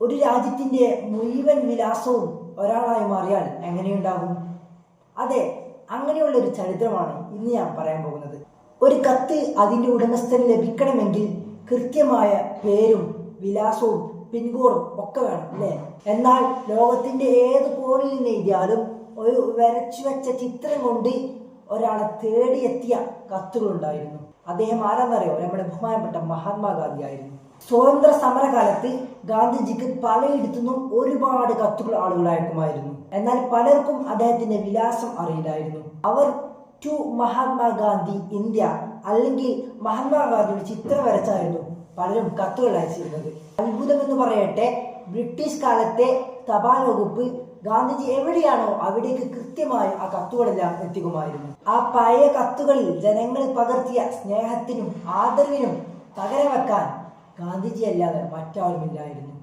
ഒരു രാജ്യത്തിന്റെ മുഴുവൻ വിലാസവും ഒരാളായി മാറിയാൽ എങ്ങനെയുണ്ടാകും? അതെ, അങ്ങനെയുള്ള ഒരു ചരിത്രമാണ് ഇന്ന് ഞാൻ പറയാൻ പോകുന്നത്. ഒരു കത്ത് അതിന്റെ ഉടമസ്ഥന് ലഭിക്കണമെങ്കിൽ കൃത്യമായ പേരും വിലാസവും പിൻകോഡും ഒക്കെ വേണം, അല്ലേ? എന്നാൽ ലോകത്തിന്റെ ഏത് കോണിൽ നിന്ന് എഴുതിയാലും ഒരു വരച്ചു വെച്ച ചിത്രം കൊണ്ട് ഒരാളെ തേടിയെത്തിയ കത്തുകളുണ്ടായിരുന്നു. അദ്ദേഹം ആരാന്നറിയോ? നമ്മുടെ ബഹുമാനപ്പെട്ട മഹാത്മാഗാന്ധി ആയിരുന്നു. സ്വാതന്ത്ര്യ സമരകാലത്ത് ഗാന്ധിജിക്ക് പലയിടത്തുനിന്നും ഒരുപാട് കത്തുകൾ ആളുകൾ അയക്കുമായിരുന്നു. എന്നാൽ പലർക്കും അദ്ദേഹത്തിന്റെ വിലാസം അറിയില്ലായിരുന്നു. അവർ ടു മഹാത്മാഗാന്ധി ഇന്ത്യ അല്ലെങ്കിൽ മഹാത്മാഗാന്ധിയുടെ ചിത്രം വരച്ചായിരുന്നു പലരും കത്തുകൾ അയച്ചിരുന്നത്. അത്ഭുതം എന്ന് പറയട്ടെ, ബ്രിട്ടീഷ് കാലത്തെ തപാൽ വകുപ്പ് ഗാന്ധിജി എവിടെയാണോ അവിടേക്ക് കൃത്യമായി ആ കത്തുകളെല്ലാം എത്തിക്കുമായിരുന്നു. ആ പഴയ കത്തുകളിൽ ജനങ്ങൾ പകർത്തിയ സ്നേഹത്തിനും ആദരവിനും പകരം വെക്കാൻ ഗാന്ധിജി അല്ലാതെ മറ്റാരുമില്ലായിരുന്നു.